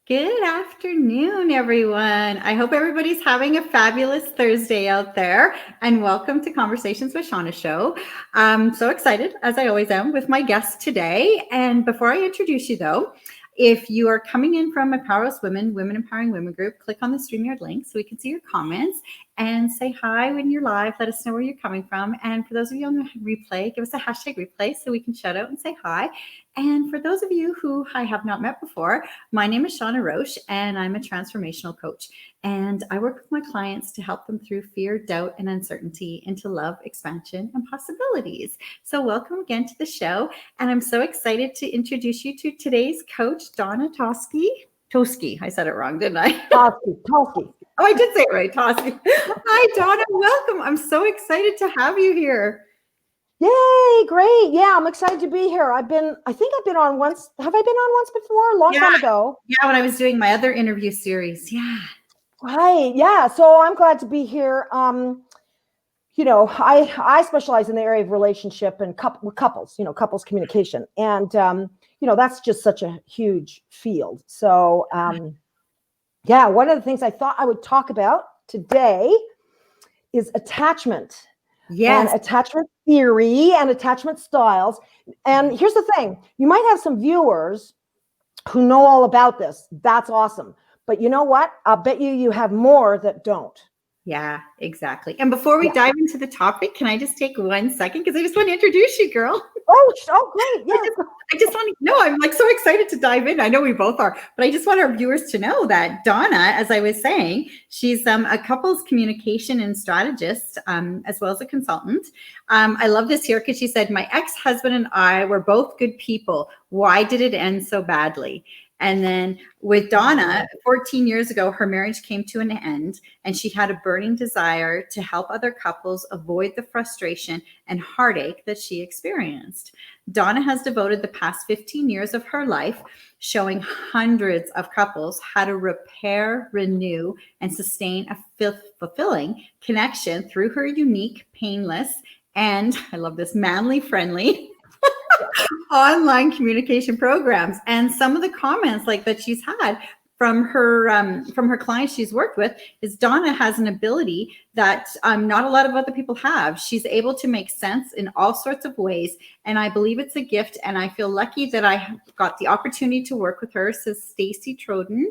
Good afternoon, everyone. I hope everybody's having a fabulous Thursday out there, and welcome to Conversations with Shawna show. I'm so excited, as I always am, with my guest today. And before I introduce you, though, if you are coming in from Empower Women, Women Empowering Women group, click on the StreamYard link so we can see your comments and say hi when you're live. Let us know where you're coming from. And for those of you on the replay, give us a hashtag replay so we can shout out and say hi. And for those of you who I have not met before, my name is Shawna Roche, and I'm a transformational coach. And I work with my clients to help them through fear, doubt, and uncertainty into love, expansion, and possibilities. So, welcome again to the show. And I'm so excited to introduce you to today's coach, Donna Tosky. Tosky. I said it wrong, didn't I? Tosky. Oh, I did say it right, Tosky. Hi, Donna. Welcome. I'm so excited to have you here. Yay, great. Yeah, I'm excited to be here. I think I've been on once. Have I been on once before? A long time ago. Yeah, when I was doing my other interview series. Yeah. Right. Yeah. So I'm glad to be here. I specialize in the area of relationship and couples, couples communication. And, that's just such a huge field. So, one of the things I thought I would talk about today is attachment. Yes. And attachment theory and attachment styles. And here's the thing, you might have some viewers who know all about this. That's awesome. But you know what? I'll bet you have more that don't. Yeah, exactly. And before we dive into the topic, can I just take 1 second? Because I just want to introduce you, girl. Oh, great. Yeah. I just want to know, I'm like so excited to dive in. I know we both are, but I just want our viewers to know that Donna, as I was saying, she's a couples communication and strategist, as well as a consultant. I love this here because she said, my ex-husband and I were both good people. Why did it end so badly? And then with Donna, 14 years ago, her marriage came to an end, and she had a burning desire to help other couples avoid the frustration and heartache that she experienced. Donna has devoted the past 15 years of her life showing hundreds of couples how to repair, renew, and sustain a fulfilling connection through her unique, painless, and I love this, manly friendly online communication programs. And some of the comments like that she's had from her clients she's worked with is Donna has an ability that not a lot of other people have. She's able to make sense in all sorts of ways, and I believe it's a gift. And I feel lucky that I got the opportunity to work with her, says Stacy Troden.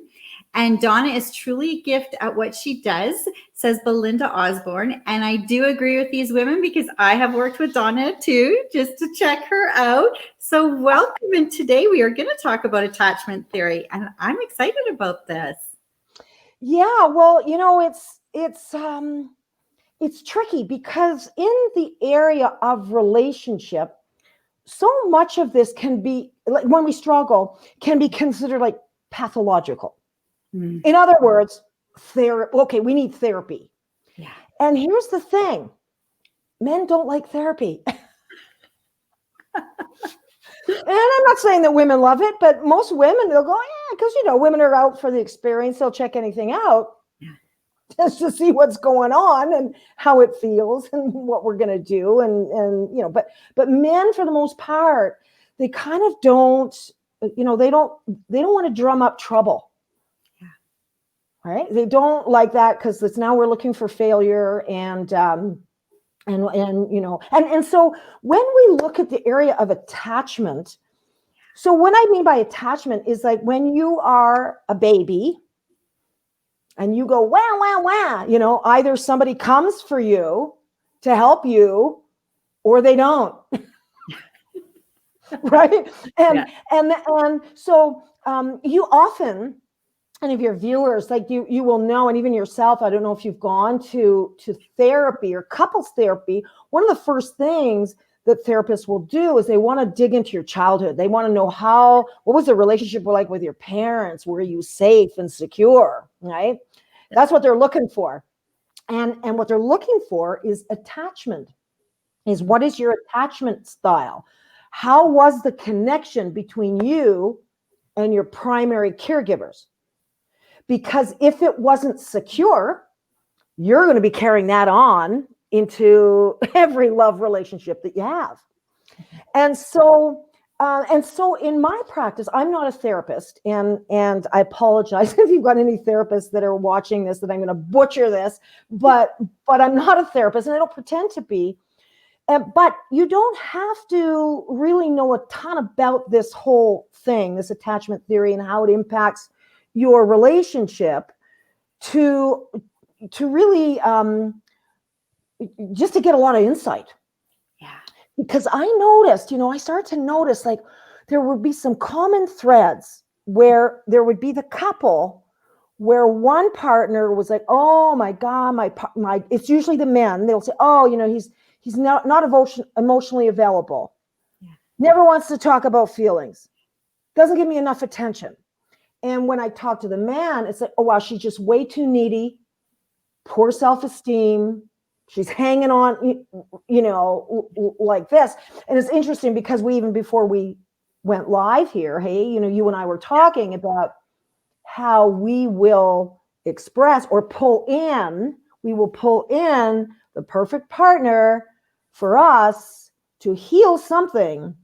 And Donna is truly a gift at what she does, says Belinda Osborne. And I do agree with these women because I have worked with Donna too, just to check her out. So welcome. And today we are going to talk about attachment theory. And I'm excited about this. Yeah, well, it's tricky because in the area of relationship, so much of this can be, like when we struggle, can be considered like pathological. In other words, we need therapy. Yeah. And here's the thing, men don't like therapy. And I'm not saying that women love it, but most women, they'll go, yeah, because, women are out for the experience. They'll check anything out just to see what's going on and how it feels and what we're going to do. And but men, for the most part, they kind of don't, they don't want to drum up trouble. Right? They don't like that because it's now we're looking for failure and so when we look at the area of attachment, so what I mean by attachment is like when you are a baby and you go, wah, wah, wah, either somebody comes for you to help you or they don't. Right? And so you often, any of your viewers, like you will know, and even yourself, I don't know if you've gone to therapy or couples therapy, one of the first things that therapists will do is they want to dig into your childhood. They want to know what was the relationship like with your parents? Were you safe and secure, right? That's what they're looking for. And what they're looking for is attachment, is what is your attachment style? How was the connection between you and your primary caregivers? Because if it wasn't secure, you're going to be carrying that on into every love relationship that you have. And so And so in my practice, I'm not a therapist, and I apologize if you've got any therapists that are watching this, that I'm going to butcher this, but I'm not a therapist, and I don't pretend to be. But you don't have to really know a ton about this whole thing, this attachment theory, and how it impacts your relationship to really just to get a lot of insight. Yeah. Because I noticed, I started to notice like there would be some common threads where there would be the couple where one partner was like, oh my God, my it's usually the men. They'll say, oh, he's not emotionally available. Yeah. Never wants to talk about feelings. Doesn't give me enough attention. And when I talk to the man, it's like, oh wow, she's just way too needy, poor self-esteem. She's hanging on, like this. And it's interesting because even before we went live here, hey, you and I were talking about how we will express or we will pull in the perfect partner for us to heal something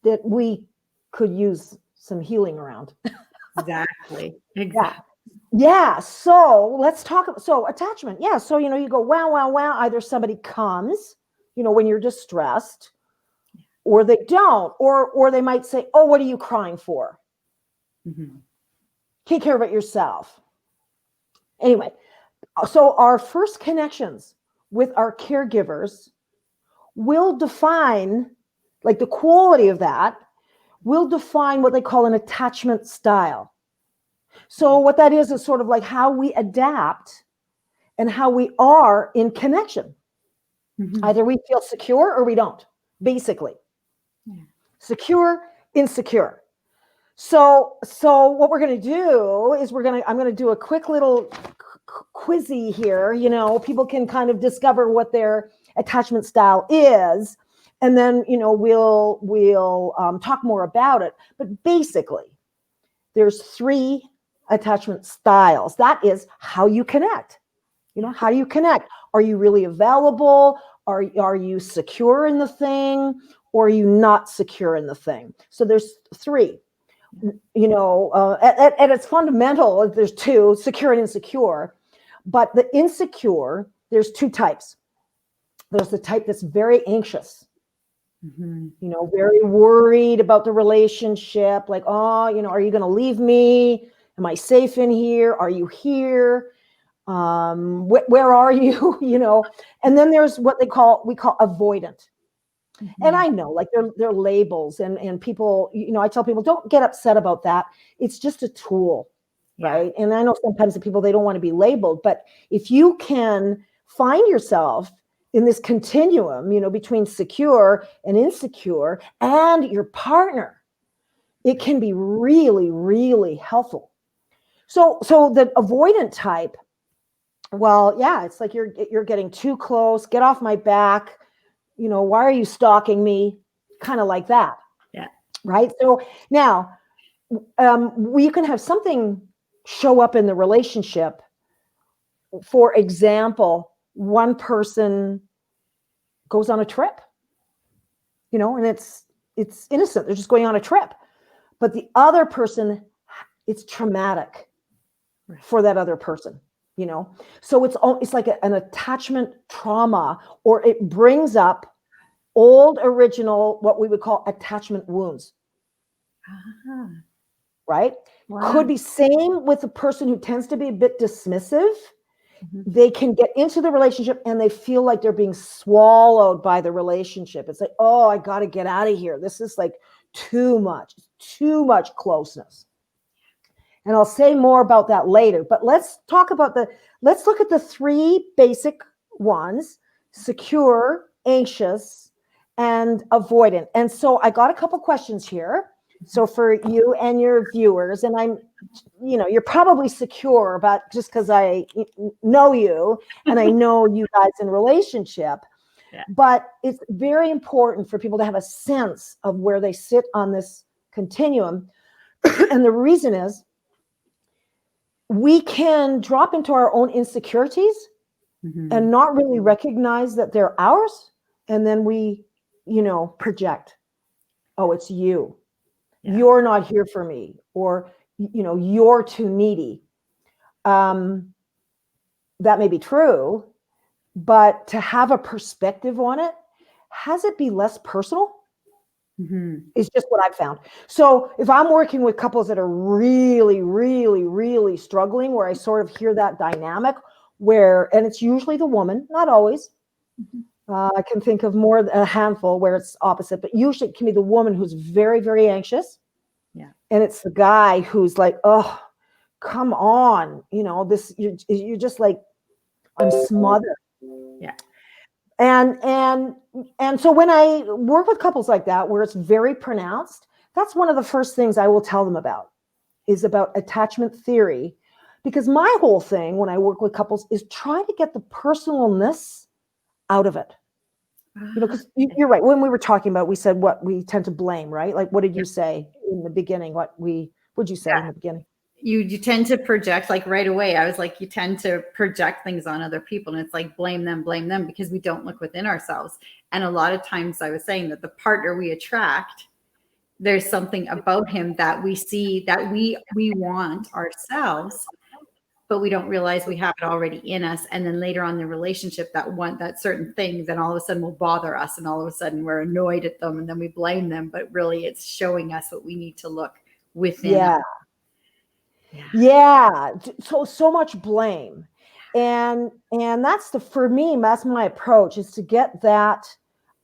that we could use some healing around. Exactly. Yeah. So let's talk. So attachment. Yeah. So, you go, wow, wow, wow. Either somebody comes, when you're distressed, or they don't, or they might say, oh, what are you crying for? Mm-hmm. Take care of it yourself. Anyway, so our first connections with our caregivers will define, like the quality of that will define what they call an attachment style. So what that is sort of like how we adapt and how we are in connection. Mm-hmm. Either we feel secure or we don't, basically. Yeah. Secure, insecure. So what we're going to do is I'm going to do a quick little quizzy here. People can kind of discover what their attachment style is, and then we'll talk more about it. But basically, there's 3 attachment styles. That is how you connect. How do you connect? Are you really available? Are you secure in the thing, or are you not secure in the thing? So there's 3. At its fundamental, there's 2, secure and insecure. But the insecure, there's 2 types. There's the type that's very anxious, mm-hmm. Very worried about the relationship. Like, oh, are you going to leave me? Am I safe in here? Are you here? Where are you? And then there's what we call avoidant. Mm-hmm. And I know, like they're labels, and people, I tell people, don't get upset about that. It's just a tool, right? And I know sometimes the people, they don't want to be labeled, but if you can find yourself in this continuum, between secure and insecure and your partner, it can be really, really helpful. So the avoidant type, well, yeah, it's like you're getting too close, get off my back. Why are you stalking me? Kind of like that. Yeah. Right. So now we can have something show up in the relationship. For example, one person goes on a trip, and it's innocent. They're just going on a trip. But the other person, it's traumatic for that other person. So it's like an attachment trauma, or it brings up old original, what we would call attachment wounds. Uh-huh. Right? Wow. Could be same with a person who tends to be a bit dismissive. Mm-hmm. They can get into the relationship and they feel like they're being swallowed by the relationship. It's like, oh, I got to get out of here. This is like too much closeness. And I'll say more about that later, but let's look at the 3 basic ones: secure, anxious, and avoidant. And so I got a couple questions here. So for you and your viewers, and you're probably secure, but just because I know you and I know you guys in relationship, but it's very important for people to have a sense of where they sit on this continuum. And the reason is, we can drop into our own insecurities mm-hmm. and not really recognize that they're ours. And then we, project. oh, it's you. Yeah. You're not here for me, or, you're too needy. That may be true, but to have a perspective on it, has it be less personal? Is just what I've found. So if I'm working with couples that are really, really, really struggling, where I sort of hear that dynamic and it's usually the woman, not always. I can think of a handful where it's opposite, but usually it can be the woman who's very, very anxious. Yeah. And it's the guy who's like, oh, come on. You're just like, I'm smothered. Yeah. And so when I work with couples like that, where it's very pronounced, that's one of the first things I will tell them about attachment theory, because my whole thing when I work with couples is trying to get the personalness out of it. Because you're right. When we were talking about, we said what we tend to blame, right? Like, what did you say in the beginning? What'd you say in the beginning? You tend to project, like right away. I was like, you tend to project things on other people, and it's like blame them, because we don't look within ourselves. And a lot of times I was saying that the partner we attract, there's something about him that we see that we want ourselves, but we don't realize we have it already in us. And then later on in the relationship, that certain thing, then all of a sudden will bother us, and all of a sudden we're annoyed at them, and then we blame them. But really, it's showing us what we need to look within. Yeah. Yeah. So much blame. And for me, that's my approach, is to get that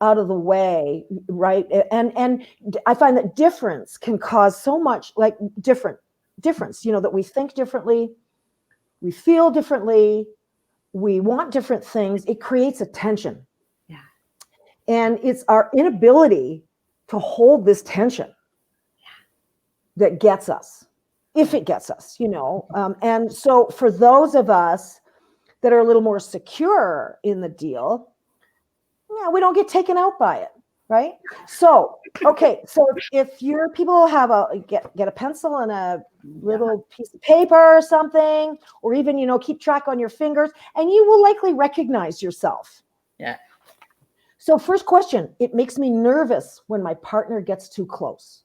out of the way. Right. And I find that difference can cause so much, like difference, that we think differently, we feel differently, we want different things. It creates a tension. Yeah. And it's our inability to hold this tension that gets us. If it gets us, and so for those of us that are a little more secure in the deal, we don't get taken out by it, right? So, okay, so if your people have get a pencil and a little piece of paper or something, or even, keep track on your fingers, and you will likely recognize yourself. Yeah. So first question, it makes me nervous when my partner gets too close.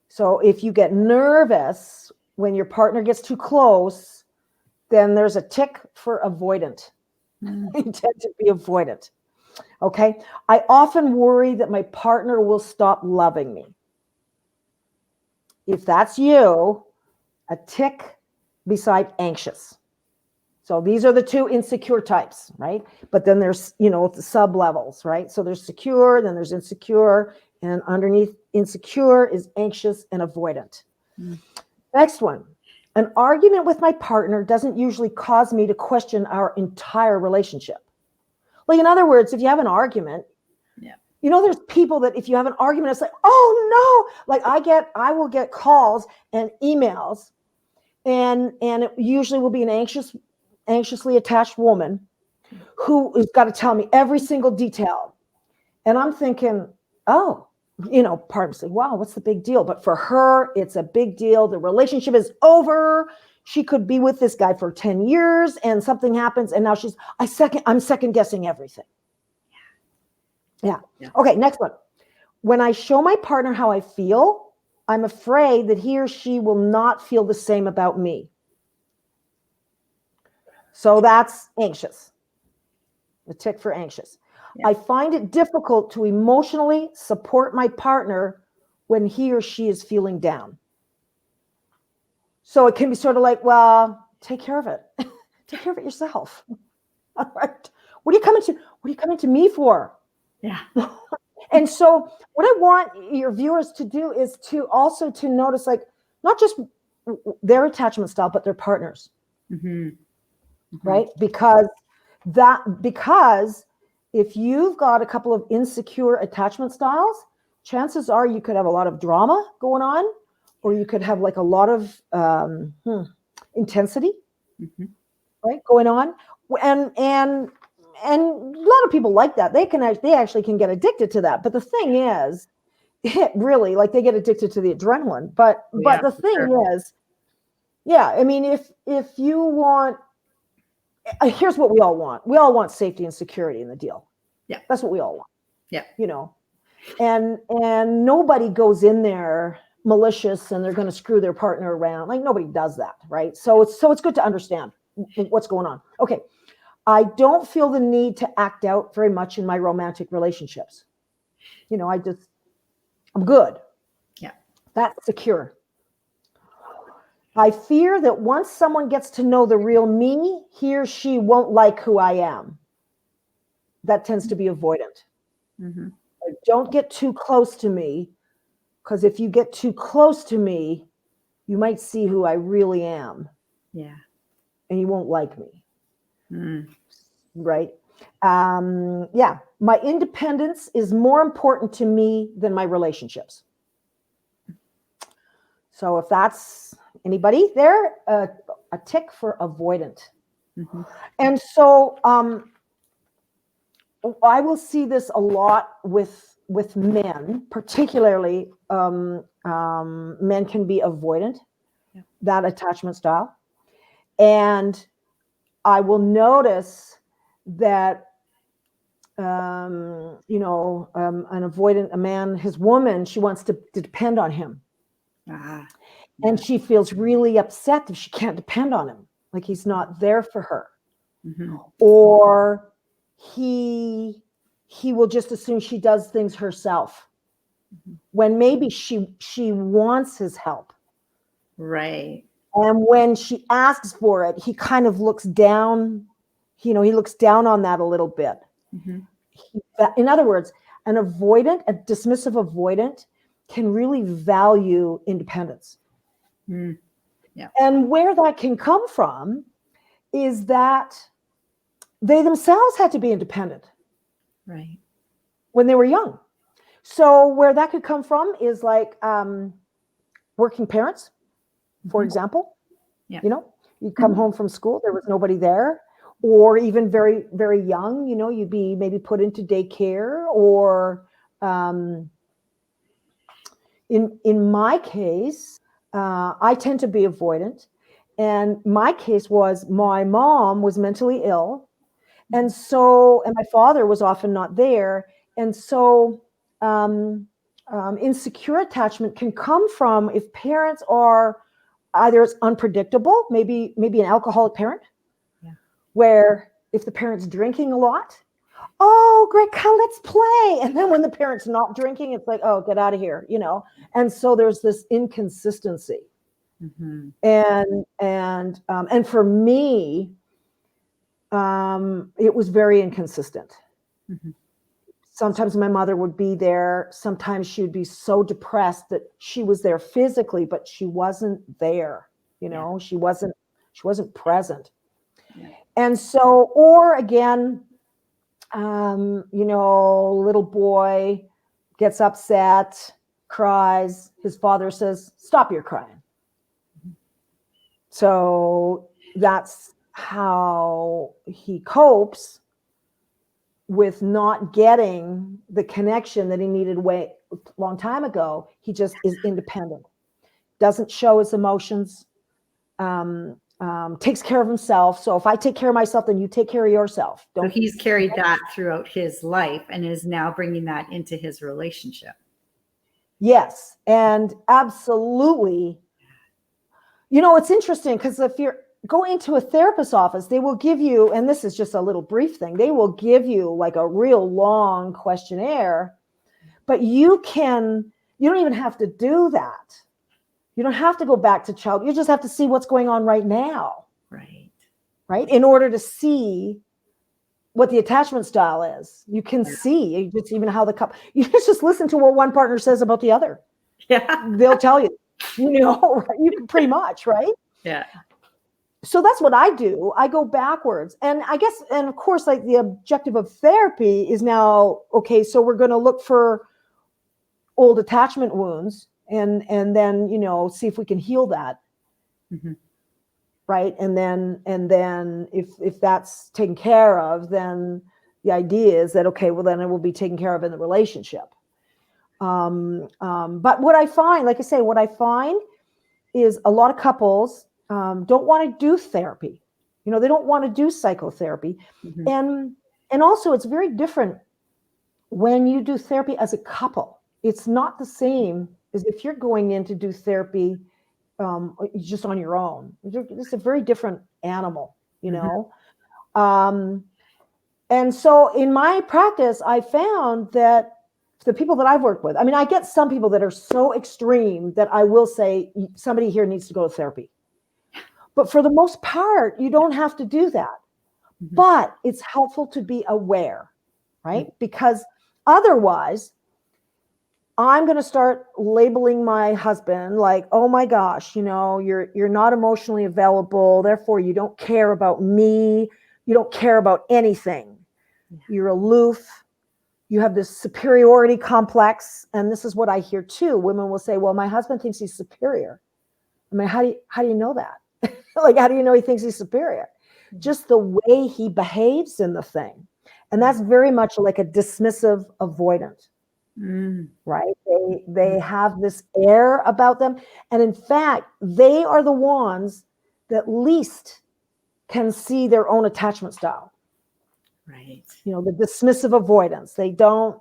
So if you get nervous when your partner gets too close, then there's a tick for avoidant. You tend to be avoidant. Okay. I often worry that my partner will stop loving me. If that's you, a tick beside anxious. So these are the two insecure types, right? But then there's, the sub levels, right? So there's secure, then there's insecure, and underneath insecure is anxious and avoidant. Next one. An argument with my partner doesn't usually cause me to question our entire relationship. Like, in other words, if you have an argument, there's people that if you have an argument, it's like, oh no, like I will get calls and emails, and it usually will be an anxiously attached woman who has got to tell me every single detail. And I'm thinking, oh, part of me saying, wow, what's the big deal? But for her, it's a big deal. The relationship is over. She could be with this guy for 10 years and something happens. And now I'm second guessing everything. Yeah. Okay. Next one. When I show my partner how I feel, I'm afraid that he or she will not feel the same about me. So that's anxious. The tick for anxious. I find it difficult to emotionally support my partner when he or she is feeling down. So it can be sort of like, well, take care of it. Take care of it yourself. All right. What are you coming to me for? Yeah. And so what I want your viewers to do is to also to notice, like, not just their attachment style, but their partners. Right? Because if you've got a couple of insecure attachment styles, chances are you could have a lot of drama going on, or you could have like a lot of intensity, right, going on. And a lot of people like that. They actually can get addicted to that. But the thing is, it really, like, they get addicted to the adrenaline. But the thing is, I mean, if you want, here's what we all want. We all want safety and security in the deal. Yeah. That's what we all want. Yeah. and nobody goes in there malicious and they're going to screw their partner around. Like nobody does that, right? So it's good to understand what's going on. Okay. I don't feel the need to act out very much in my romantic relationships. You know, I'm good. Yeah. That's secure. I fear that once someone gets to know the real me, he or she won't like who I am. That tends to be avoidant. Mm-hmm. Don't get too close to me, because if you get too close to me, you might see who I really am. Yeah. And you won't like me. Mm. Right? Yeah. My independence is more important to me than my relationships. So if that's anybody there, a tick for avoidant. Mm-hmm. And so I will see this a lot with men, particularly men can be avoidant, that attachment style. And I will notice that, an avoidant, a man, his woman, she wants to depend on him. Ah, and she feels really upset that she can't depend on him. Like he's not there for her. mm-hmm. Or he will just assume she does things herself, when maybe she wants his help. Right. And when she asks for it, he kind of looks down, he looks down on that a little bit. Mm-hmm. In other words, a dismissive avoidant can really value independence. Mm. Yeah. And where that can come from is that they themselves had to be independent. Right. When they were young. So where that could come from is like working parents, for example. Yeah. You'd come home from school, there was nobody there, or even very, very young, you'd be maybe put into daycare, or in my case, I tend to be avoidant. And my case was my mom was mentally ill. And my father was often not there. And so insecure attachment can come from if parents are either it's unpredictable, maybe an alcoholic parent, where if the parent's drinking a lot, oh, great, come, let's play. And then when the parent's not drinking, it's like, oh, get out of here, And so there's this inconsistency. Mm-hmm. And for me, it was very inconsistent. Mm-hmm. Sometimes my mother would be there. Sometimes she would be so depressed that she was there physically, but she wasn't there. She wasn't present. Yeah. And so, or again, little boy gets upset, cries. His father says, "Stop your crying." Mm-hmm. So that's how he copes with not getting the connection that he needed a long time ago. He just is independent, doesn't show his emotions, takes care of himself. So if I take care of myself, then you take care of yourself. So he's carried that throughout his life and is now bringing that into his relationship. Yes, and absolutely. It's interesting because if you're go into a therapist's office, they will give you, and this is just a little brief thing, they will give you like a real long questionnaire, but you don't even have to do that. You don't have to go back to child. You just have to see what's going on right now. Right. In order to see what the attachment style is. You can see it's even how you just listen to what one partner says about the other. Yeah. They'll tell you, you can pretty much, right? Yeah. So that's what I do. I go backwards. And I guess, and of course, like the objective of therapy is now, okay, so we're going to look for old attachment wounds and then, see if we can heal that. Mm-hmm. Right. And then if that's taken care of, then the idea is that, okay, well, then it will be taken care of in the relationship. But what I find, like I say, is a lot of couples don't want to do therapy. They don't want to do psychotherapy. Mm-hmm. And also it's very different when you do therapy as a couple, it's not the same as if you're going in to do therapy just on your own. It's a very different animal, you know? And so in my practice, I found that the people that I've worked with, I mean, I get some people that are so extreme that I will say somebody here needs to go to therapy. But for the most part, you don't have to do that. But it's helpful to be aware, right? Because otherwise, I'm going to start labeling my husband like, oh my gosh, you know, you're not emotionally available. Therefore, you don't care about me. You don't care about anything. You're aloof. You have this superiority complex. And this is what I hear too. Women will say, well, my husband thinks he's superior. I mean, how do you know that? Like, how do you know he thinks he's superior? Just the way he behaves in the thing. And that's very much like a dismissive avoidant, right? They have this air about them. And in fact, they are the ones that least can see their own attachment style. Right. You know, the dismissive avoidance. They don't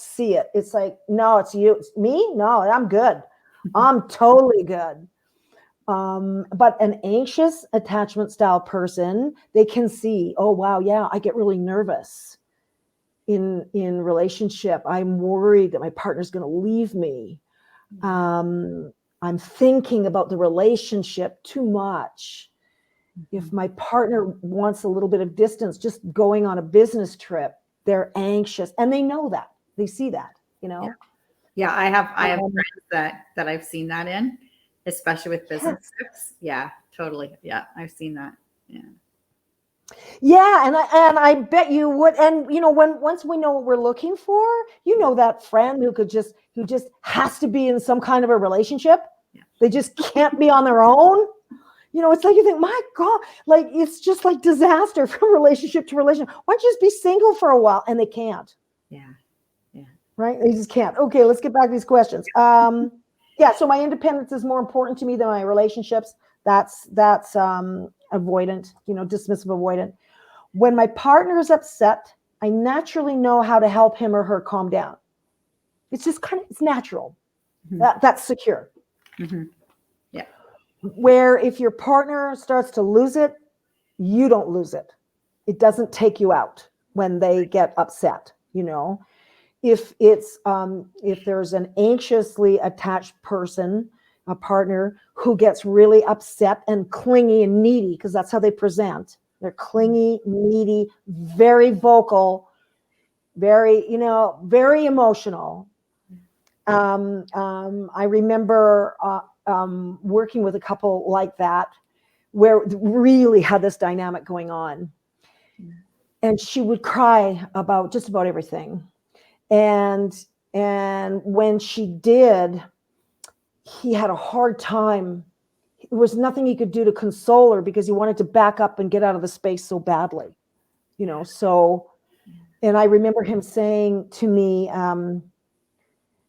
see it. It's like, no, it's you. It's me? No, I'm good. I'm totally good. But an anxious attachment style person, they can see, oh, wow, yeah, I get really nervous in relationship. I'm worried that my partner's going to leave me. I'm thinking about the relationship too much. If my partner wants a little bit of distance, just going on a business trip, they're anxious, and they know that. They see that, you know? Yeah, I have friends that I've seen that in, especially with business trips. Yeah, totally. Yeah, I've seen that. Yeah. Yeah, and I bet you would. And you know, once we know what we're looking for, you know, that friend who just has to be in some kind of a relationship. Yeah. They just can't be on their own. You know, it's like you think, my God, like it's just like disaster from relationship to relationship. Why don't you just be single for a while? And they can't. Yeah. Yeah. Right? They just can't. Okay, let's get back to these questions. Yeah, so my independence is more important to me than my relationships. That's avoidant, you know, dismissive avoidant. When my partner is upset, I naturally know how to help him or her calm down. It's just it's natural. That's secure. Yeah. Where if your partner starts to lose it, you don't lose it. It doesn't take you out when they get upset, you know. If there's an anxiously attached person, a partner who gets really upset and clingy and needy, because that's how they present. They're clingy, needy, very vocal, very, you know, very emotional. I remember working with a couple like that, where really had this dynamic going on. And she would cry about just about everything. And when she did, he had a hard time. There was nothing he could do to console her because he wanted to back up and get out of the space so badly, you know. So, and I remember him saying to me,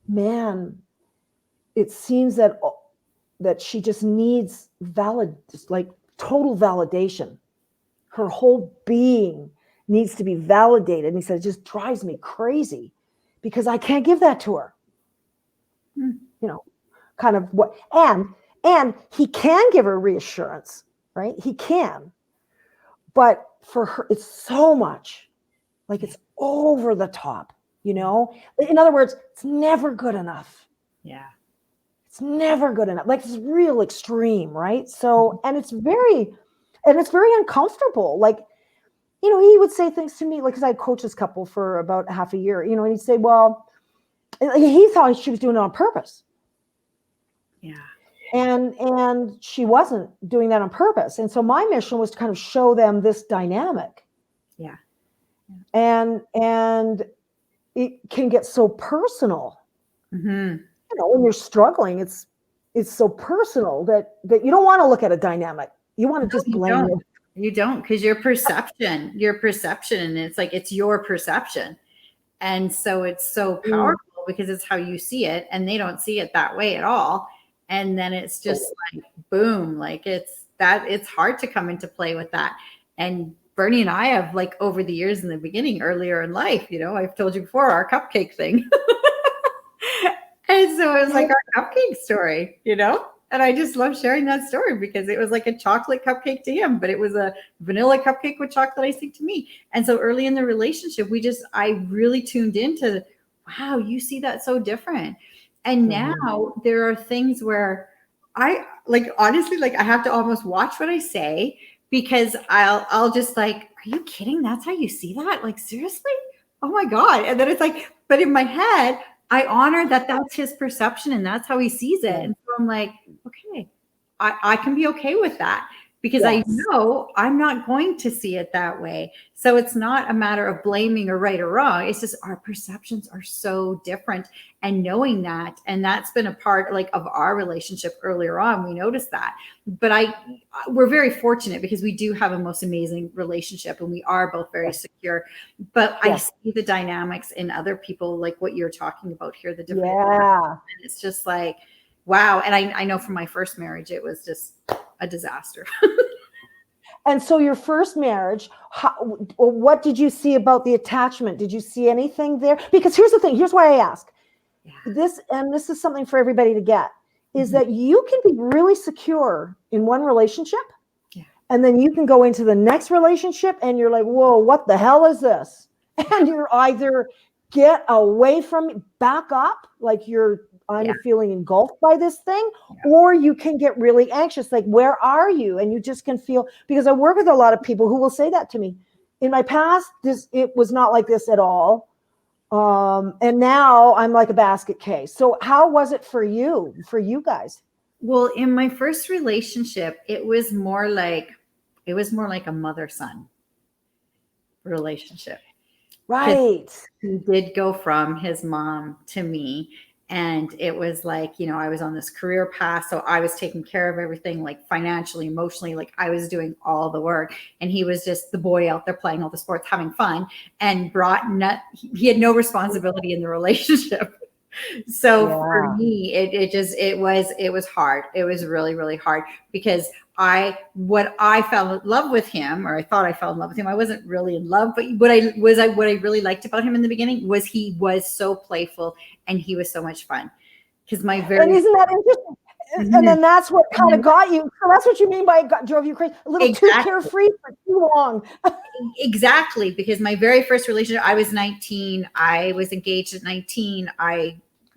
man, it seems that she just needs total validation. Her whole being needs to be validated. And he said, it just drives me crazy because I can't give that to her. You know, kind of what, and he can give her reassurance, right? He can. But for her, it's so much, like it's over the top, you know? In other words, it's never good enough. Yeah. It's never good enough. Like it's real extreme, right? So, and it's very uncomfortable. Like, you know, he would say things to me, like, because I coached this couple for about half a year, you know, and he'd say, well, he thought she was doing it on purpose. Yeah. And she wasn't doing that on purpose. And so my mission was to kind of show them this dynamic. Yeah. And it can get so personal. You know, when you're struggling, it's so personal that you don't want to look at a dynamic. You want to just blame it. You don't, because your perception, and it's like, it's your perception. And so it's so powerful because it's how you see it, and they don't see it that way at all. And then it's just like, boom, like it's hard to come into play with that. And Bernie and I have, like, over the years in the beginning, earlier in life, I've told you before, our cupcake thing. And so it was like our cupcake story, And I just love sharing that story because it was like a chocolate cupcake to him, but it was a vanilla cupcake with chocolate icing to me. And so early in the relationship, I really tuned into, wow, you see that so different. And now there are things where I, like, honestly, like, I have to almost watch what I say, because I'll just, like, are you kidding? That's how you see that? Like, seriously? Oh my God. And then it's like, but in my head, I honor that that's his perception and that's how he sees it. And so I'm like, okay, I can be okay with that, because I know I'm not going to see it that way. So it's not a matter of blaming or right or wrong. It's just our perceptions are so different, and knowing that, and that's been a part, like, of our relationship earlier on. We noticed that, but we're very fortunate because we do have a most amazing relationship and we are both very secure. But I see the dynamics in other people, like what you're talking about here, the different. And it's just like, wow. And I know from my first marriage, it was just a disaster. And so your first marriage, what did you see about the attachment? Did you see anything there? Because here's the thing. Here's why I ask. This is something for everybody to get, is that you can be really secure in one relationship. And then you can go into the next relationship and you're like, whoa, what the hell is this? And you're either get away from it, back up, like I'm feeling engulfed by this thing, or you can get really anxious, like, where are you? And you just can feel, because I work with a lot of people who will say that to me. In my past, it was not like this at all. And now I'm like a basket case. So how was it for you guys? Well, in my first relationship, it was more like a mother-son relationship. Right. He did go from his mom to me. And it was like, I was on this career path. So I was taking care of everything, like financially, emotionally, like I was doing all the work. And he was just the boy out there playing all the sports, having fun, and he had no responsibility in the relationship. So for me, it was hard. It was really, really hard, because I fell in love with him, or I thought I fell in love with him. I wasn't really in love, but what I really liked about him in the beginning was he was so playful and he was so much fun. Because and isn't that interesting? And then that's what kind of got you. So that's what you mean by drove you crazy. A little too carefree for too long. Exactly. Because my very first relationship, I was 19. I was engaged at 19.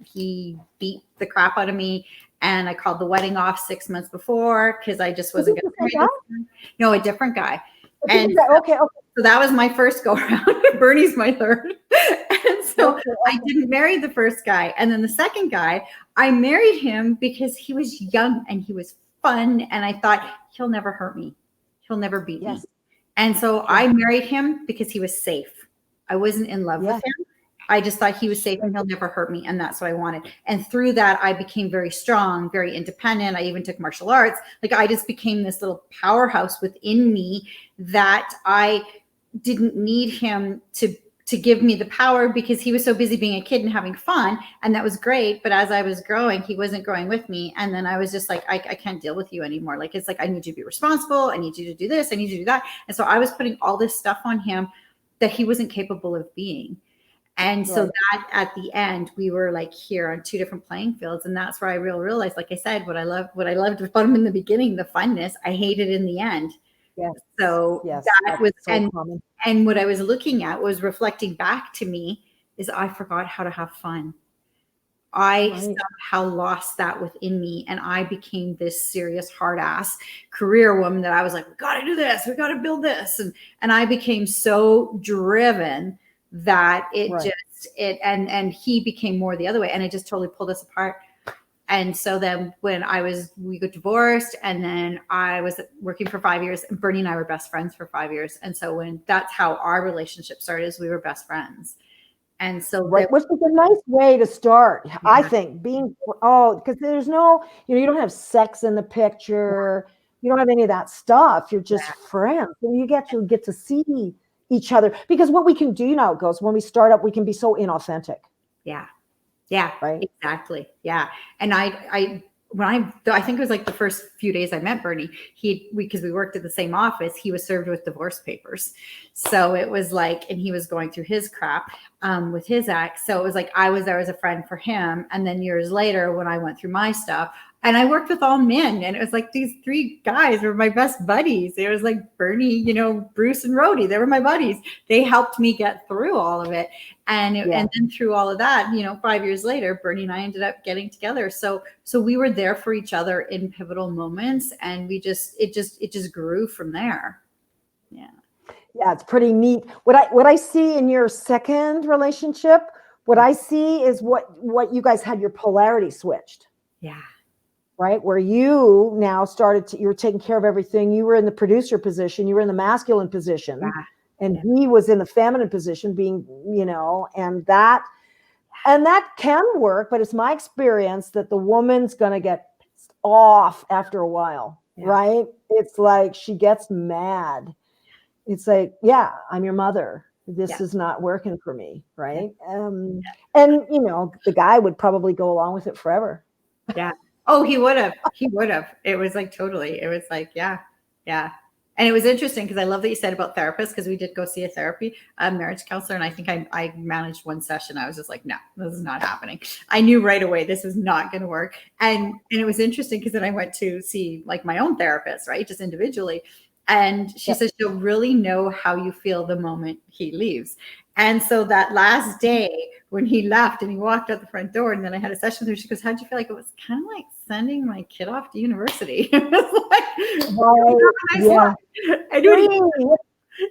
He beat the crap out of me, and I called the wedding off 6 months before because I just wasn't going to marry him. No, a different guy. So that was my first go around. Bernie's my third. And so I didn't marry the first guy. And then the second guy, I married him because he was young and he was fun. And I thought, he'll never hurt me. He'll never beat me. And so I married him because he was safe. I wasn't in love with him. I just thought he was safe and he'll never hurt me. And that's what I wanted. And through that, I became very strong, very independent. I even took martial arts. Like, I just became this little powerhouse within me that I didn't need him to give me the power, because he was so busy being a kid and having fun. And that was great. But as I was growing, he wasn't growing with me. And then I was just like, I can't deal with you anymore. Like, it's like, I need you to be responsible. I need you to do this. I need you to do that. And so I was putting all this stuff on him that he wasn't capable of being. And so that at the end, we were like here on two different playing fields. And that's where I realized, like I said, what I loved about him in the beginning, the funness, I hated in the end. So that was, and what I was looking at was reflecting back to me is I forgot how to have fun. I somehow lost that within me, and I became this serious hard ass career woman that I was like, we got to do this. We got to build this. And I became so driven that and he became more the other way, and it just totally pulled us apart. And so then when we got divorced, and then I was working for 5 years, and Bernie and I were best friends for 5 years. And so that's how our relationship started, is we were best friends. And so which is a nice way to start, I think, because there's no, you don't have sex in the picture. You don't have any of that stuff. You're just friends. And you get to see each other, because what we can do now, it goes, when we start up, we can be so inauthentic. Right. Exactly. Yeah. And I I think it was like the first few days I met Bernie, because we worked at the same office, he was served with divorce papers. So it was like, and he was going through his crap with his ex. So it was like, I was there as a friend for him. And then years later, when I went through my stuff, and I worked with all men, and it was like these three guys were my best buddies. It was like Bernie, Bruce and Rhodey. They were my buddies. They helped me get through all of it. And then through all of that, 5 years later, Bernie and I ended up getting together. So we were there for each other in pivotal moments, and it just grew from there. Yeah. Yeah, it's pretty neat. What I see in your second relationship, what I see is what you guys had your polarity switched. Yeah. Right? Where you now you were taking care of everything. You were in the producer position, you were in the masculine position. Yeah. And he was in the feminine position being, and that can work, but it's my experience that the woman's going to get pissed off after a while, right? It's like she gets mad. It's like, yeah, I'm your mother. This is not working for me, right? And, the guy would probably go along with it forever. Yeah. Oh, he would have. It was like, totally. It was like, yeah. And it was interesting because I love that you said about therapists, because we did go see a marriage counselor. And I think I managed one session. I was just like, no, this is not happening. I knew right away, this is not going to work. And it was interesting because then I went to see like my own therapist, right? Just individually. And she says she'll really know how you feel the moment he leaves. And so that last day when he left and he walked out the front door, and then I had a session with her, she goes, how'd you feel? Like, it was kind of like sending my kid off to university. It was like, and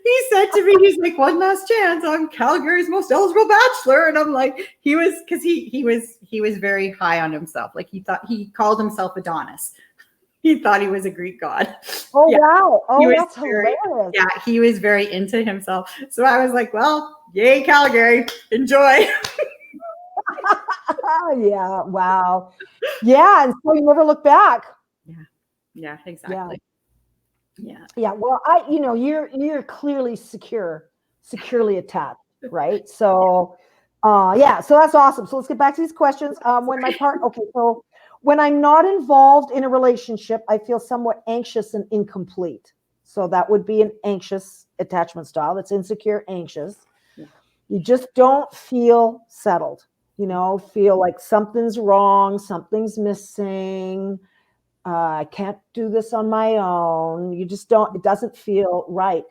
he said to me, he's like, one last chance. I'm Calgary's most eligible bachelor. And I'm like, he was very high on himself. Like he called himself Adonis. He thought he was a Greek god. Oh, yeah. Wow. Oh, that's hilarious. Yeah, he was very into himself. So I was like, well, yay, Calgary. Enjoy. Yeah. Wow. Yeah. And so you never look back. Yeah, exactly. Yeah. Well, you're clearly securely attached, right? So, so that's awesome. So let's get back to these questions. So when I'm not involved in a relationship, I feel somewhat anxious and incomplete. So that would be an anxious attachment style. That's insecure, anxious. Yeah. You just don't feel settled, feel like something's wrong, something's missing. I can't do this on my own. It doesn't feel right.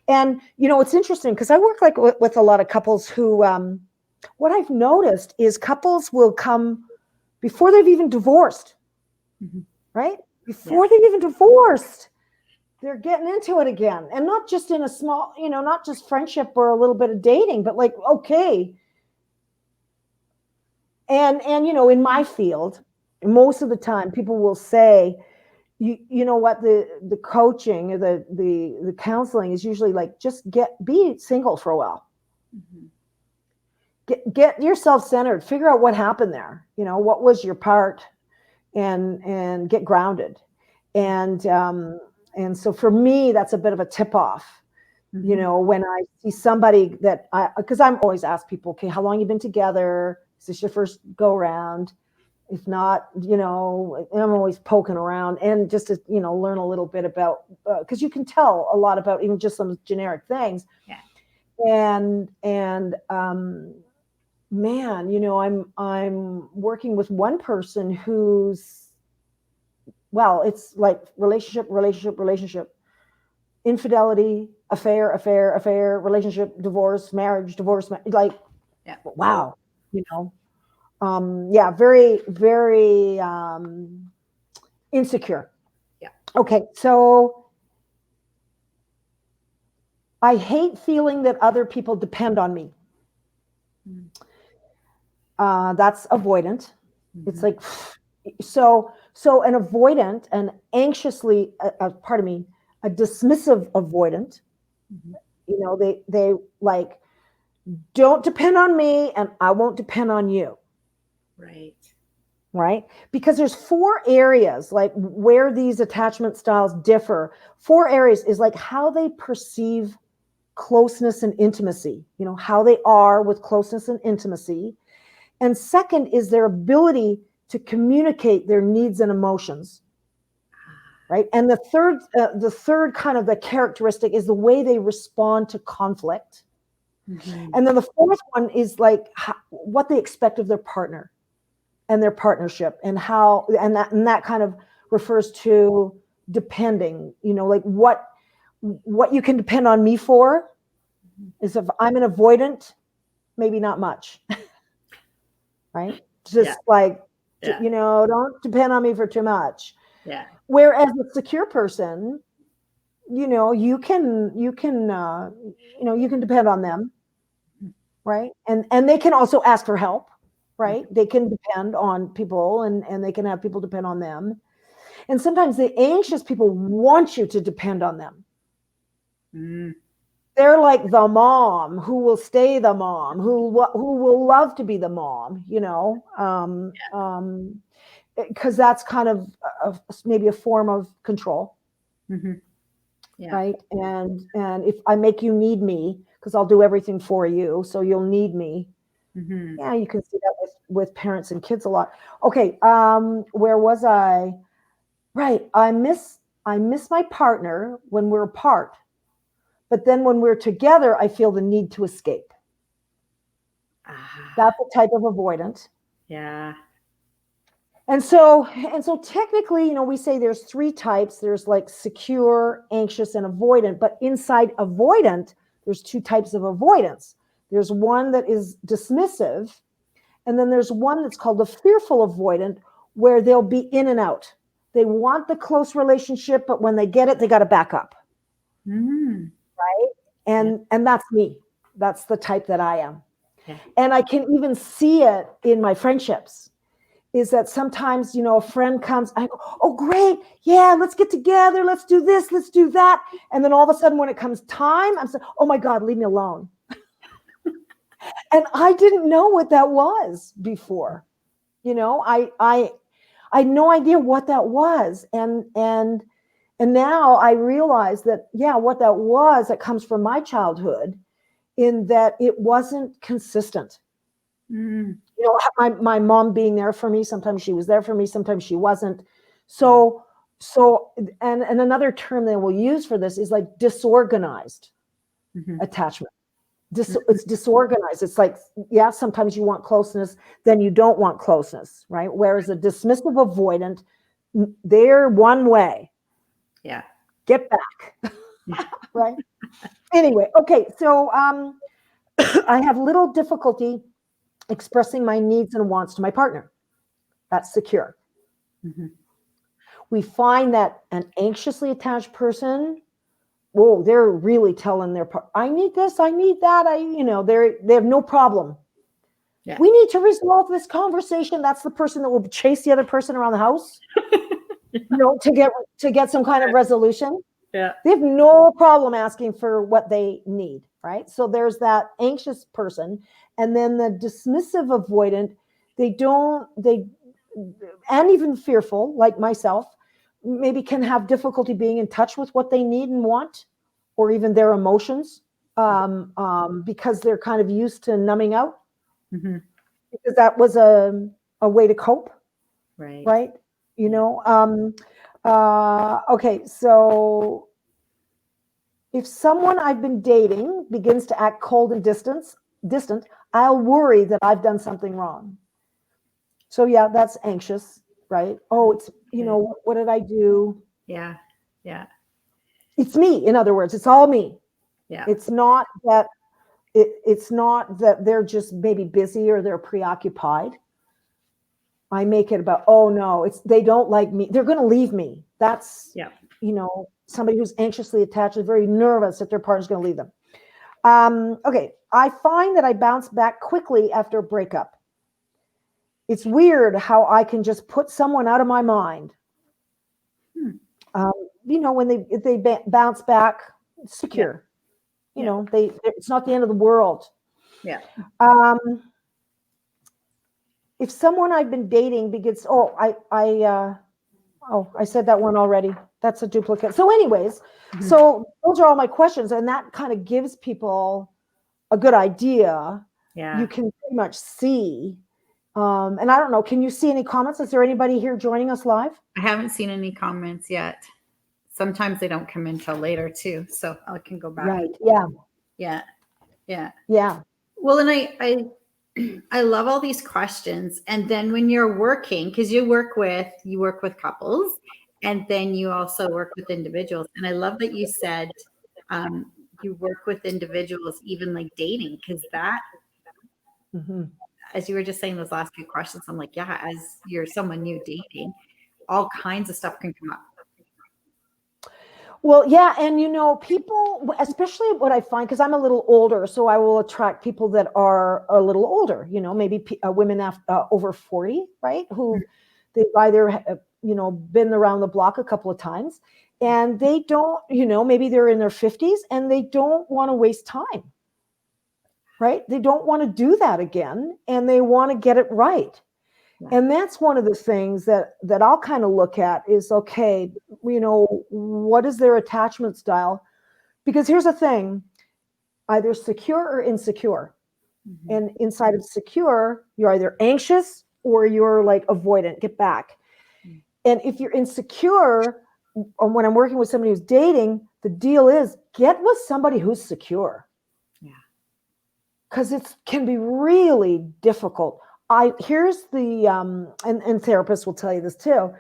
And, it's interesting because I work with a lot of couples who, what I've noticed is couples will come before they've even divorced, right? Before they've even divorced, they're getting into it again. And not just in a small, not just friendship or a little bit of dating, but like, okay. And in my field, most of the time people will say, you know what, the coaching or the counseling is usually like, just be single for a while. Get yourself centered, figure out what happened there. What was your part, and get grounded. And so for me, that's a bit of a tip off, when I see somebody because I'm always ask people, okay, how long you been together? Is this your first go around? If not, I'm always poking around and just to, learn a little bit about, because you can tell a lot about even just some generic things. Yeah. And man, I'm working with one person who's, well, it's like relationship, infidelity, affair, relationship, divorce, marriage, like, wow, very, very insecure. Yeah. Okay, so I hate feeling that other people depend on me. That's avoidant. It's like, so an avoidant, an anxiously, a dismissive avoidant, they like, don't depend on me and I won't depend on you. Right? Because there's 4 areas like where these attachment styles differ. 4 areas is like how they perceive closeness and intimacy, how they are with closeness and intimacy. And second is their ability to communicate their needs and emotions. Right. And the third kind of the characteristic is the way they respond to conflict. Mm-hmm. And then the fourth one is like what they expect of their partner and their partnership, and how, and that kind of refers to depending, like what you can depend on me for is, if I'm an avoidant, maybe not much. Right. Just don't depend on me for too much. Yeah. Whereas a secure person, you can depend on them, right? And they can also ask for help, right? They can depend on people, and they can have people depend on them. And sometimes the anxious people want you to depend on them. Mm. They're like the mom who will stay the mom, who will love to be the mom, because that's kind of maybe a form of control. Mm-hmm. Yeah. Right. And if I make you need me, because I'll do everything for you, so you'll need me. Mm-hmm. Yeah, you can see that with parents and kids a lot. Okay. Where was I? Right. I miss my partner when we're apart, but then when we're together, I feel the need to escape. That's a type of avoidant. Yeah. And so technically, we say there's three types. There's like secure, anxious, and avoidant. But inside avoidant, there's two types of avoidance. There's one that is dismissive, and then there's one that's called the fearful avoidant, where they'll be in and out. They want the close relationship, but when they get it, they got to back up. Mm. Right? And that's me. That's the type that I am. Okay. And I can even see it in my friendships. Is that sometimes, a friend comes, I go, oh, great. Yeah, let's get together. Let's do this. Let's do that. And then all of a sudden when it comes time, I'm saying, oh my God, leave me alone. And I didn't know what that was before. I had no idea what that was. And now I realize that, what that was, that comes from my childhood, in that it wasn't consistent. Mm. My mom being there for me, sometimes she was there for me, sometimes she wasn't. So and another term they will use for this is like disorganized attachment. It's disorganized. It's like, sometimes you want closeness, then you don't want closeness, right? Whereas a dismissive avoidant, they're one way. Yeah. Get back. Right? Anyway, okay. So I have little difficulty expressing my needs and wants to my partner. That's secure. Mm-hmm. We find that an anxiously attached person, they're really telling their partner, I need this, I need that. They have no problem. Yeah. We need to resolve this conversation. That's the person that will chase the other person around the house, to get some kind of resolution. Yeah. They have no problem asking for what they need, right? So there's that anxious person. And then the dismissive avoidant, and even fearful, like myself, maybe can have difficulty being in touch with what they need and want, or even their emotions, because they're kind of used to numbing out, because that was a way to cope. Right. Okay. So if someone I've been dating begins to act cold and distant, I'll worry that I've done something wrong. So that's anxious, right? Oh, it's, what did I do? Yeah. Yeah. It's me. In other words, it's all me. Yeah. It's not that they're just maybe busy or they're preoccupied. I make it about, oh no, they don't like me. They're going to leave me. That's, somebody who's anxiously attached is very nervous that their partner's going to leave them. Okay. I find that I bounce back quickly after a breakup. It's weird how I can just put someone out of my mind. When they bounce back, secure. It's not the end of the world. Yeah. If someone I've been dating begins, I said that one already. That's a duplicate. So anyways, so those are all my questions. And that kind of gives people a good idea. Yeah. You can pretty much see And I don't know, can you see any comments? Is there anybody here joining us live? I haven't seen any comments yet. Sometimes they don't come in till later too, so I can go back. Right. Yeah. Yeah. Yeah. Yeah. Well, and I love all these questions. And then when you're working, because you work with couples, and then you also work with individuals. And I love that you said you work with individuals, even like dating, because that, as you were just saying those last few questions, I'm like, yeah, as you're someone new dating, all kinds of stuff can come up. Well, yeah. And, you know, people, especially what I find, because I'm a little older, so I will attract people that are a little older, you know, maybe women over 40, right? Who they've either, you know, been around the block a couple of times, and they don't, you know, maybe they're in their 50s and they don't want to waste time, right? They don't want to do that again, and they want to get it right. And that's one of the things that I'll kind of look at is, okay, you know, what is their attachment style? Because here's the thing, either secure or insecure. And inside of secure, you're either anxious or you're like avoidant, get back. And if you're insecure, or when I'm working with somebody who's dating, the deal is get with somebody who's secure. Yeah. Because it can be really difficult. Here's the and therapists will tell you this too.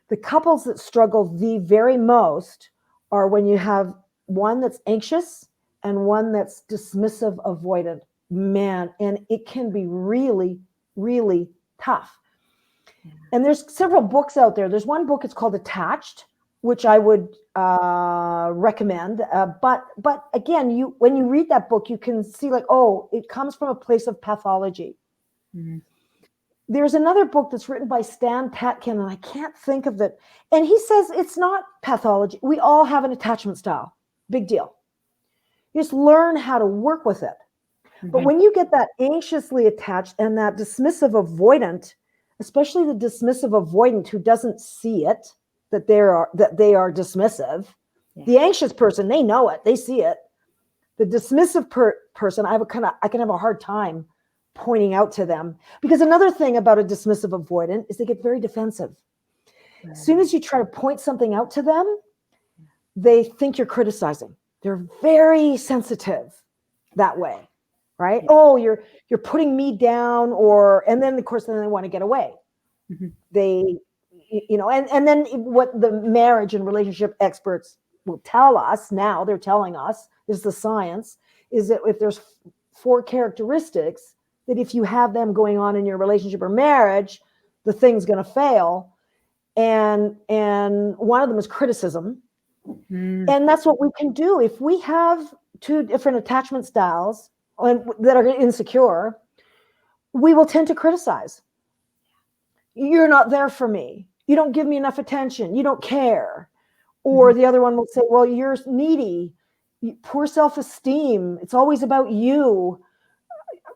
The couples that struggle the very most are when you have one that's anxious and one that's dismissive, avoidant. Man, and it can be really, really tough. Yeah. And there's several books out there. There's one book, it's called Attached, which I would recommend. But again, when you read that book, you can see like, oh, it comes from a place of pathology. Mm-hmm. There's another book that's written by Stan Tatkin, and I can't think of it. And he says it's not pathology. We all have an attachment style. Big deal. You just learn how to work with it. Mm-hmm. But when you get that anxiously attached and that dismissive avoidant, especially the dismissive avoidant who doesn't see it, that they are dismissive. Yeah. The anxious person, they know it. They see it. The dismissive person, I can have a hard time pointing out to them, because another thing about a dismissive avoidant is they get very defensive. As soon as you try to point something out to them, they think you're criticizing. They're very sensitive that way, right? Yeah. Oh, you're putting me down, and then of course then they want to get away. Mm-hmm. They, you know, and then what the marriage and relationship experts will tell us now, they're telling us, is the science, is that if there's 4 characteristics that if you have them going on in your relationship or marriage, the thing's going to fail. And one of them is criticism. Mm. And that's what we can do. If we have 2 different attachment styles that are insecure, we will tend to criticize. You're not there for me. You don't give me enough attention. You don't care. Or the other one will say, well, you're needy. Poor self-esteem. It's always about you.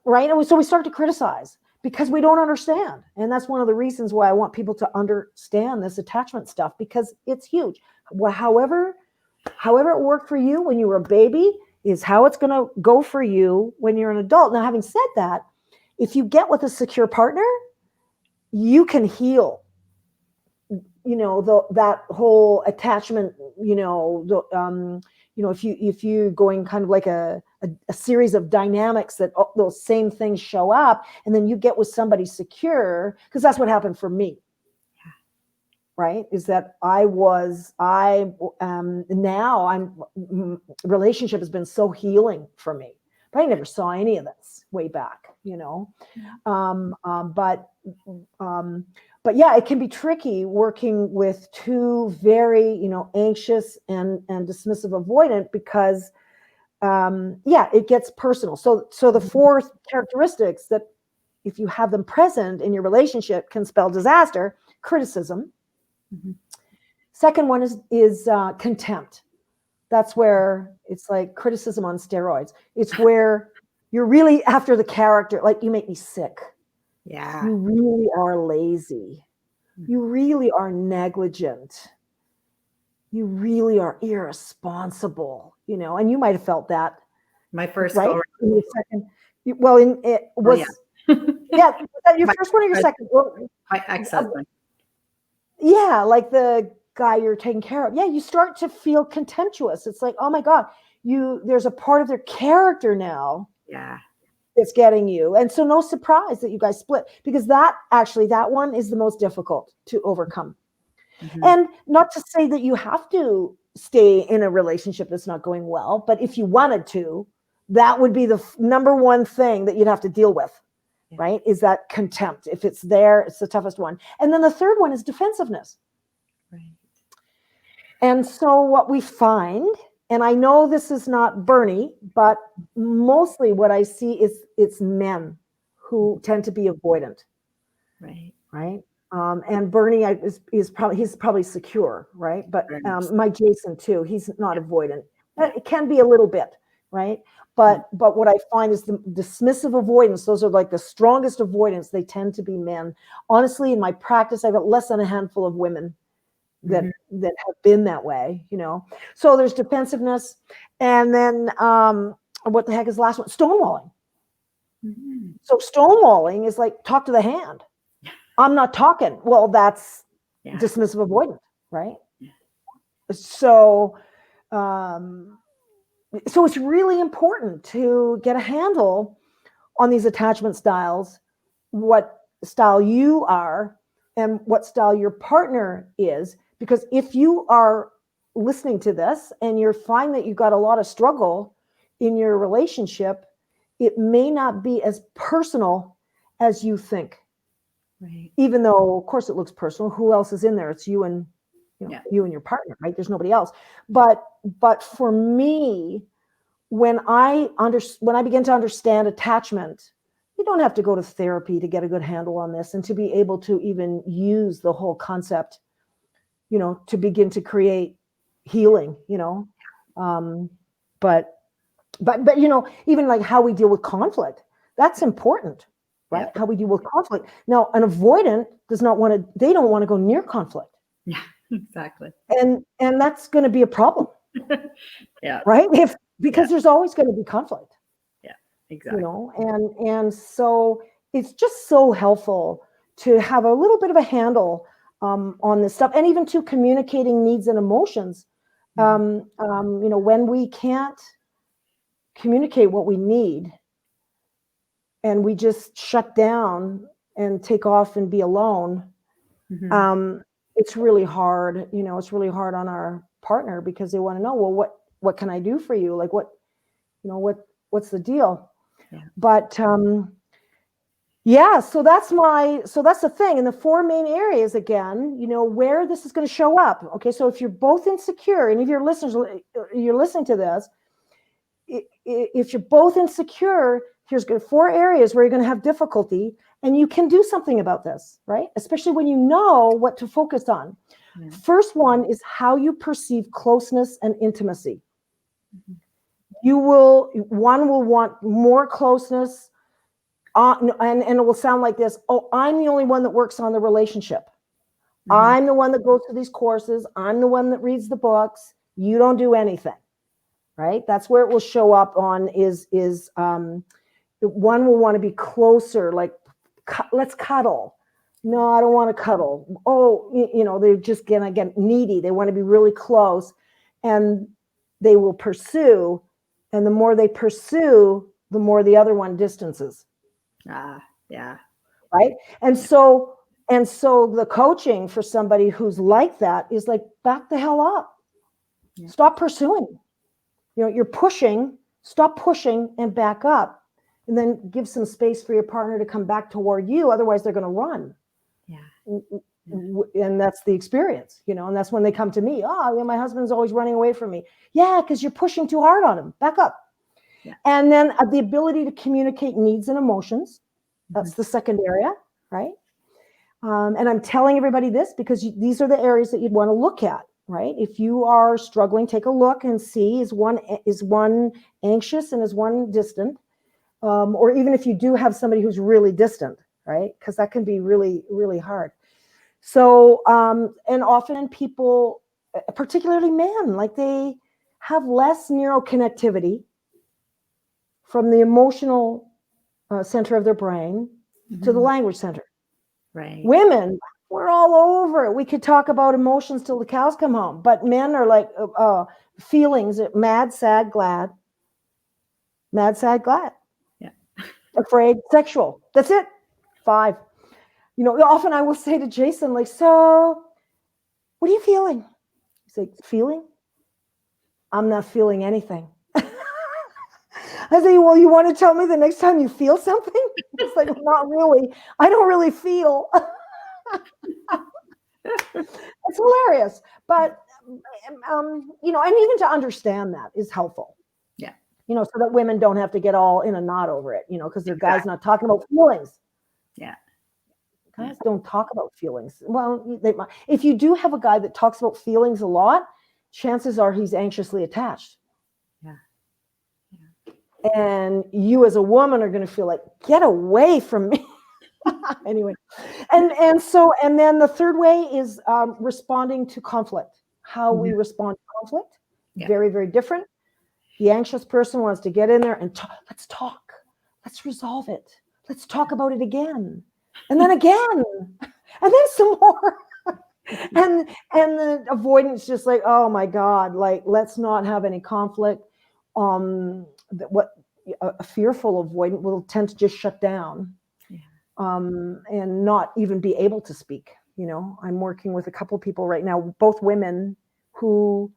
Right? And so we start to criticize because we don't understand. And that's one of the reasons why I want people to understand this attachment stuff, because it's huge. Well, however it worked for you when you were a baby is how it's going to go for you when you're an adult. Now, having said that, if you get with a secure partner, you can heal, you know, that whole attachment, you know, if you going kind of like a series of dynamics that those same things show up, and then you get with somebody secure, because that's what happened for me. Yeah. Right? Is that relationship has been so healing for me. But I never saw any of this way back, you know. But yeah, it can be tricky working with 2 very, you know, anxious and dismissive avoidant, because it gets personal. So the 4 characteristics that if you have them present in your relationship can spell disaster: criticism. Mm-hmm. Second one is contempt. That's where it's like criticism on steroids. It's where you're really after the character, like, you make me sick. Yeah. You really are lazy. You really are negligent. You really are irresponsible, you know, and you might have felt that. My first right? go. Well, it was Yeah, was that your My, first one or your second? Well, my ex-husband. yeah, like the guy you're taking care of. Yeah, you start to feel contemptuous. It's like, oh my God, there's a part of their character now Yeah. that's getting you. And so no surprise that you guys split, because that one is the most difficult to overcome. Mm-hmm. And not to say that you have to stay in a relationship that's not going well, but if you wanted to, that would be the number one thing that you'd have to deal with, right? Is that contempt. If it's there, it's the toughest one. And then the third one is defensiveness. Right. And so what we find, and I know this is not Bernie, but mostly what I see is it's men who tend to be avoidant. Right. Right. And Bernie is probably secure, right? But my Jason too, he's not avoidant. It can be a little bit, right? But what I find is the dismissive avoidance. Those are like the strongest avoidance. They tend to be men. Honestly, in my practice, I've got less than a handful of women that have been that way, you know. So there's defensiveness, and then what the heck is the last one? Stonewalling. Mm-hmm. So stonewalling is like talk to the hand. I'm not talking. Well, that's dismissive avoidant, right? Yeah. So it's really important to get a handle on these attachment styles, what style you are and what style your partner is. Because if you are listening to this and you find that you've got a lot of struggle in your relationship, it may not be as personal as you think. Right. Even though, of course, it looks personal. Who else is in there? It's you and you and your partner, right? There's nobody else. But for me, when I begin to understand attachment, you don't have to go to therapy to get a good handle on this and to be able to even use the whole concept, to begin to create healing, but even like how we deal with conflict, that's important. Right? Yeah. How we deal with conflict. Now, an avoidant they don't want to go near conflict. Yeah, exactly. And that's going to be a problem. Yeah. Right? Because there's always going to be conflict. Yeah, exactly. And so it's just so helpful to have a little bit of a handle on this stuff, and even to communicating needs and emotions. When we can't communicate what we need, and we just shut down and take off and be alone, it's really hard. It's really hard on our partner, because they want to know, well, what can I do for you? Like, what's the deal? Yeah. But so that's the thing. And the four main areas, again, where this is going to show up. Okay, so if you're both insecure, and if you're listening to this, if you're both insecure, here's 4 areas where you're going to have difficulty, and you can do something about this, right? Especially when you know what to focus on. Yeah. First one is how you perceive closeness and intimacy. One will want more closeness, and it will sound like this: oh, I'm the only one that works on the relationship. I'm the one that goes to these courses. I'm the one that reads the books. You don't do anything. Right? That's where it will show up on is one will want to be closer, like, let's cuddle. No, I don't want to cuddle. Oh, they're just going to get needy. They want to be really close, and they will pursue. And the more they pursue, the more the other one distances. Yeah. Right. And so the coaching for somebody who's like that is like, back the hell up. Yeah. Stop pursuing. You're pushing, stop pushing and back up, and then give some space for your partner to come back toward you. Otherwise, they're going to run. Yeah. And that's the experience, and that's when they come to me. My husband's always running away from me. Yeah, because you're pushing too hard on him. Back up. Yeah. And then the ability to communicate needs and emotions. That's the second area, right? And I'm telling everybody this because these are the areas that you'd want to look at. Right? If you are struggling, take a look and see, is one anxious and is one distant? Or even if you do have somebody who's really distant, right? Because that can be really, really hard. So, and often people, particularly men, like they have less neuroconnectivity from the emotional center of their brain to the language center. Right. Women, we're all over it. We could talk about emotions till the cows come home, but men are like feelings, mad, sad, glad. Mad, sad, glad. Yeah. Afraid, sexual. That's it. 5. Often I will say to Jason, like, so what are you feeling? He's like, feeling? I'm not feeling anything. I say, well, you want to tell me the next time you feel something? It's like, not really. I don't really feel. It's hilarious. But, and even to understand that is helpful. Yeah. So that women don't have to get all in a knot over it, because their guy's not talking about feelings. Yeah. Guys don't talk about feelings. Well, they might. If you do have a guy that talks about feelings a lot, chances are he's anxiously attached. Yeah. And you as a woman are going to feel like, get away from me. Anyway. And then the third way is responding to conflict. How we respond to conflict. Yeah. Very, very different. The anxious person wants to get in there and talk. Let's talk. Let's resolve it. Let's talk about it again. And then again. And then some more. And the avoidance, just like, oh my God, like, let's not have any conflict. What a fearful avoidant will tend to just shut down, and not even be able to speak. I'm working with a couple of people right now, both women, who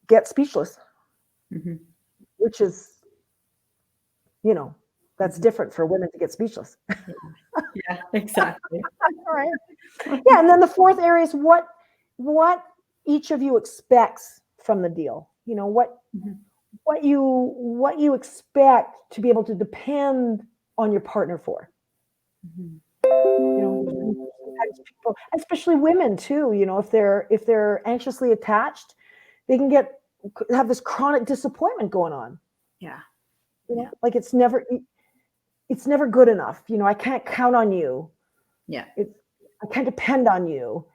get speechless, which is, that's different for women to get speechless. Yeah, exactly. All right. Yeah, and then the fourth area is what each of you expects from the deal. What you expect to be able to depend on your partner for. People, especially women too. If they're anxiously attached, they can have this chronic disappointment going on. Yeah. Like it's never good enough. I can't count on you. Yeah. I can't depend on you.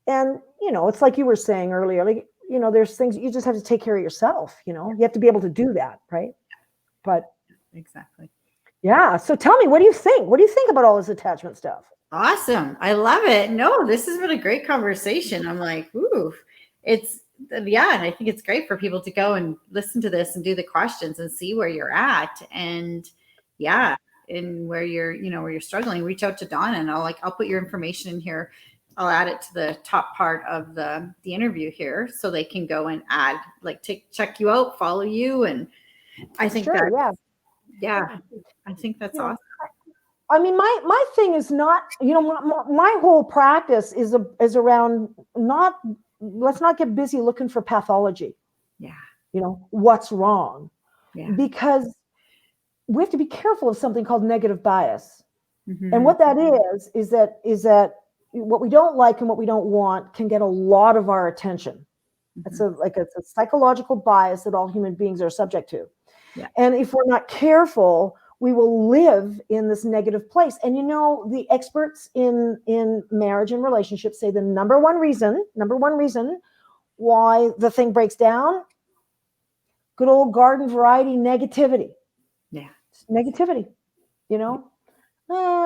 And, it's like you were saying earlier, like, there's things you just have to take care of yourself. You have to be able to do that. Right. But exactly. Yeah. So tell me, what do you think? What do you think about all this attachment stuff? Awesome. I love it. No, this has been a great conversation. I'm like, ooh, and I think it's great for people to go and listen to this and do the questions and see where you're at. And and where you're struggling, reach out to Donna, and I'll put your information in here. I'll add it to the top part of the interview here, so they can go and add, check you out, follow you. And I think I think that's awesome. I mean, my thing is not, my whole practice is around let's not get busy looking for pathology. Yeah. What's wrong? Yeah. Because we have to be careful of something called negative bias. Mm-hmm. And what that is that what we don't like and what we don't want can get a lot of our attention. Mm-hmm. It's a psychological bias that all human beings are subject to. Yeah. And if we're not careful, we will live in this negative place. And the experts in marriage and relationships say the number one reason why the thing breaks down, good old garden variety negativity. Yeah. It's negativity,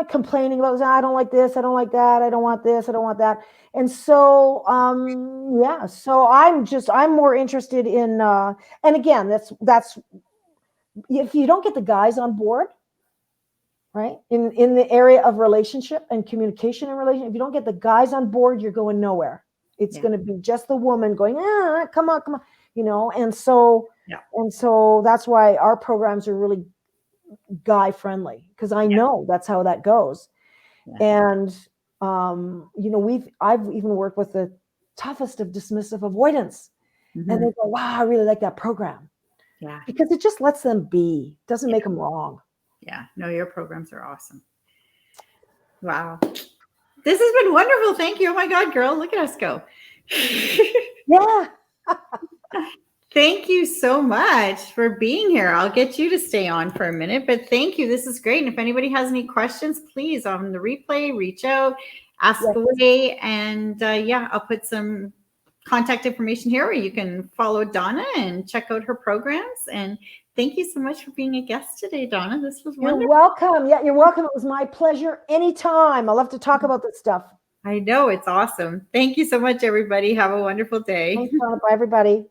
complaining about, I don't like this, I don't like that, I don't want this, I don't want that. And so, so I'm more interested in, and again, that's, if you don't get the guys on board, right, in the area of relationship and communication and relationship, if you don't get the guys on board, you're going nowhere. It's going to be just the woman going, come on, and so that's why our programs are really guy friendly, because I know that's how that goes. Yeah. And I've even worked with the toughest of dismissive avoidance, and they go, wow, I really like that program. Yeah, because it just lets them be, doesn't make them wrong. Yeah, no, your programs are awesome. Wow, this has been wonderful. Thank you. Oh my God, girl, look at us go. Yeah. Thank you so much for being here. I'll get you to stay on for a minute, but thank you. This is great. And if anybody has any questions, please, on the replay, reach out, ask away. And I'll put some contact information here where you can follow Donna and check out her programs. And Thank you so much for being a guest today, Donna. This was You're wonderful. welcome. Yeah, you're welcome. It was my pleasure. Anytime. I love to talk about this stuff. I know, it's awesome. Thank you so much, everybody. Have a wonderful day. Thanks, Donna. Bye, everybody.